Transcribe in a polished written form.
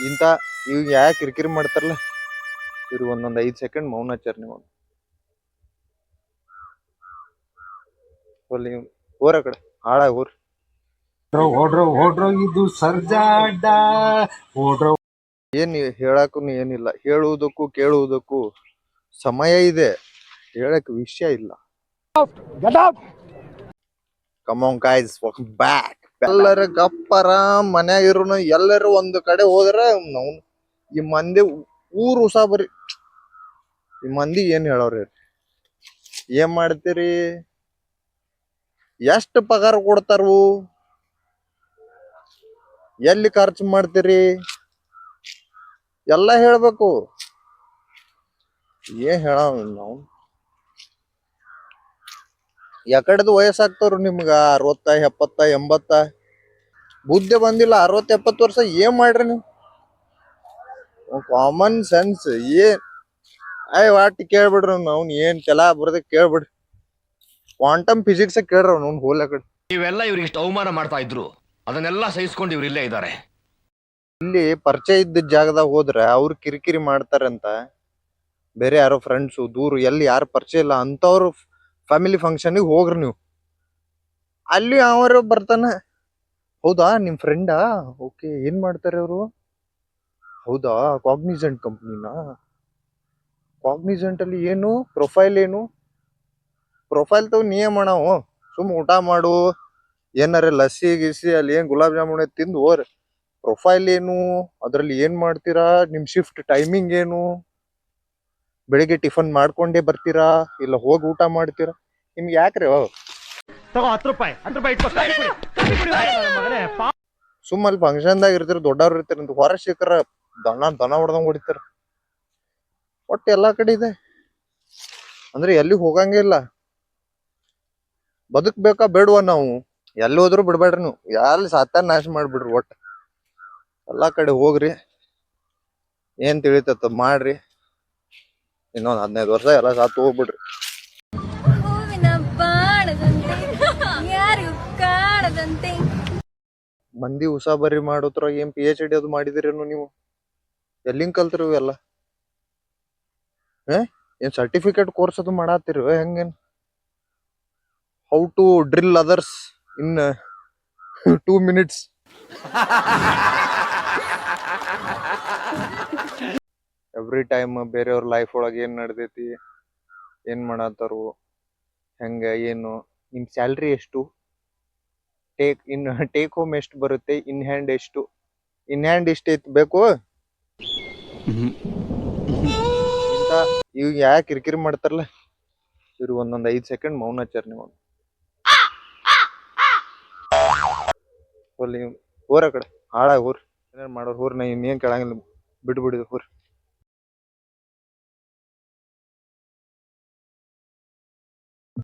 ಇಂಥ ಇವ್ ಯಾಕೆ ಕಿರಿಕಿರಿ ಮಾಡ್ತಾರಲ್ಲ ಇವ್ರು ಒಂದೊಂದ್ 5 ಸೆಕೆಂಡ್ ಮೌನ ಆಚಾರ ನೀವು ಹೋರ ಕಡೆ ಹಾಳಾಗ ಹೋರ್ ಹೊಡ್ರೋ ಇದು ಸರ್ಜಾಡ ಹೊಡ್ರೋ. ಏನ್ ಹೇಳಕ್ಕೂ ಏನಿಲ್ಲ, ಹೇಳುವುದಕ್ಕೂ ಕೇಳುವುದಕ್ಕೂ ಸಮಯ ಇದೆ, ಹೇಳಕ್ ವಿಷಯ ಇಲ್ಲ. ಕಮಾನ್ ಗೈಸ್, ವೆಲ್ಕಮ್ ಬ್ಯಾಕ್. ಎಲ್ಲರ ಗಪ್ಪರ ಮನ್ಯಾಗ ಇರುನು ಎಲ್ಲರೂ ಒಂದು ಕಡೆ ಹೋದ್ರ ನಾವು ಈ ಮಂದಿ ಊರ್ ಉಸಾಬರಿ. ಈ ಮಂದಿ ಏನ್ ಹೇಳವ್ರಿ, ಏನ್ ಮಾಡ್ತೀರಿ, ಎಷ್ಟ್ ಪಗಾರ ಕೊಡ್ತಾರು, ಎಲ್ಲಿ ಖರ್ಚು ಮಾಡ್ತೀರಿ ಎಲ್ಲ ಹೇಳ್ಬೇಕು. ಏನ್ ಹೇಳ ನಾವು ಯಾಕಡೆದು ವಯಸ್ಸಾಗ್ತವ್ರು ನಿಮ್ಗ 60 70 80 ಬುದ್ಧಿ ಬಂದಿಲ್ಲ. 60 70 ವರ್ಷ ಏನ್ ಮಾಡ್ರಿ ನೀವು? ಕಾಮನ್ ಸೆನ್ಸ್ ಏನ್ ವಾಟ್ ಕೇಳ್ಬಿಡ್ರಿ ಅವ್ನು, ಏನ್ ಕೆಲ ಬರದ ಕೇಳ್ಬಿಡ್ರಿ. ಕ್ವಾಂಟಮ್ ಫಿಸಿಕ್ಸ್ ಕೇಳ್ರಿ ಅವ್ನು ಹೋಲ ಕಡೆ. ಇವೆಲ್ಲ ಇವ್ರಿಗೆ ಇಷ್ಟು ಅವಮಾನ ಮಾಡ್ತಾ ಇದ್ರು, ಅದನ್ನೆಲ್ಲ ಸಹಿಸ್ಕೊಂಡು ಇವ್ರು ಇಲ್ಲೇ ಇದ್ದಾರೆ. ಇಲ್ಲಿ ಪರಿಚಯ ಇದ್ದ ಜಾಗದಾಗ ಹೋದ್ರ ಅವ್ರು ಕಿರಿಕಿರಿ ಮಾಡ್ತಾರಂತ ಬೇರೆ ಯಾರೋ ಫ್ರೆಂಡ್ಸು ದೂರ ಎಲ್ಲಿ ಯಾರು ಪರಿಚಯ ಇಲ್ಲ ಅಂತವ್ರು ಫ್ಯಾಮಿಲಿ ಫಂಕ್ಷನ್ಗೆ ಹೋಗ್ರಿ ನೀವು. ಅಲ್ಲಿ ಅವರು ಬರ್ತಾನ, ಹೌದಾ ನಿಮ್ ಫ್ರೆಂಡಾ, ಓಕೆ ಏನ್ ಮಾಡ್ತಾರೆ ಅವರು, ಹೌದಾ ಕಾಗ್ನಿಸೆಂಟ್ ಕಂಪ್ನಿನಾ, ಕಾಗ್ನಿಸೆಂಟ್ ಅಲ್ಲಿ ಏನು ಪ್ರೊಫೈಲ್, ಏನು ಪ್ರೊಫೈಲ್ ತಗೋ ನೀಯೇ ಮಾಡವು, ಸುಮ್ ಊಟ ಮಾಡು, ಏನಾರ ಲಸ್ಸಿ ಗಿಸಿ ಅಲ್ಲಿ ಏನ್ ಗುಲಾಬ್ ಜಾಮೂನ್ ತಿಂದು ಹೋರ್. ಪ್ರೊಫೈಲ್ ಏನು, ಅದ್ರಲ್ಲಿ ಏನ್ ಮಾಡ್ತೀರಾ, ನಿಮ್ ಶಿಫ್ಟ್ ಟೈಮಿಂಗ್ ಏನು, ಬೆಳಿಗ್ಗೆ ಟಿಫನ್ ಮಾಡ್ಕೊಂಡೇ ಬರ್ತೀರಾ ಇಲ್ಲ ಹೋಗಿ ಊಟ ಮಾಡ್ತೀರಾ, ನಿಮ್ಗೆ ಯಾಕ್ರಿ ಸುಮ್ಮಲ್ಲಿ ಫಂಕ್ಷನ್ದಾಗ ಇರ್ತೀರ, ದೊಡ್ಡವ್ರು ಇರ್ತೀರ ಅಂತ ಹೊರ ಸಿಕ್ಕರ ದನ ಹೊಡೆದಂಗ್ ಹೊಡಿತಾರ. ಒಟ್ಟು ಎಲ್ಲಾ ಕಡೆ ಇದೆ ಅಂದ್ರೆ ಎಲ್ಲಿ ಹೋಗಂಗೇ ಇಲ್ಲ. ಬದುಕ್ಬೇಕಾ ಬೇಡವಾ ನಾವು, ಎಲ್ಲಿ ಹೋದ್ರು ಬಿಡ್ಬೇಡ್ರಿ ನೀವು, ಎಲ್ಲಿ ಸಾತ ನಾಶ ಮಾಡ್ಬಿಡ್ರಿ. ಒಟ್ಟು ಎಲ್ಲಾ ಕಡೆ ಹೋಗ್ರಿ, ಏನ್ ತಿಳಿತತ್ತ ಮಾಡ್ರಿ, ಇನ್ನೊಂದ್ 15 ವರ್ಷ ಎಲ್ಲ ಸಾತ್ ಹೋಗ್ಬಿಡ್ರಿ. ಮಂದಿ ಉಸಾಬರಿ ಮಾಡೋತ್ರ ಏನ್ PhD ಅದು ಮಾಡಿದಿರೇನು ನೀವು? ಎಲ್ಲಿಂಗ್ ಕಲ್ತಿರು ಎಲ್ಲ? ಏನ್ ಸರ್ಟಿಫಿಕೇಟ್ ಕೋರ್ಸ್ ಅದು ಮಾಡತ್ತೀರಿ ಹೆಂಗೇನ್? How to drill others in 2 minutes. Every time ಬೇರೆಯವ್ರ ಲೈಫ್ ಒಳಗೆ ಏನ್ ನಡ್ದೈತಿ, ಏನ್ ಮಾಡತ್ತಾರು, ಹೆಂಗ ಏನು, ನಿಮ್ ಸ್ಯಾಲ್ರಿ ಎಷ್ಟು, ಟೇಕ್ ಹೋಮ್ ಎಷ್ಟು ಬರುತ್ತೆ, ಇನ್ ಹ್ಯಾಂಡ್ ಎಷ್ಟು, ಇನ್ ಹ್ಯಾಂಡ್ ಇಷ್ಟ ಐತಿ ಬೇಕು. ಇಂತ ಇವ್ ಯಾಕೆ ಕಿರಿಕಿರಿ ಮಾಡ್ತಾರಲ್ಲ ಇವ್ರು ಒಂದೊಂದ್ 5 ಸೆಕೆಂಡ್ ಮೌನ ಆಚಾರ ನೀವು ಹೋರ ಕಡೆ ಹಾಳಾಗ ಹೋರ್. ಏನೇನ್ ಮಾಡೋರ್ ಹೋರ್, ನಾ ಇನ್ನೇನ್ ಕೇಳಂಗಿಲ್ಲ, ಬಿಡ್ಬಿಡಿದ್ ಹೋರ್.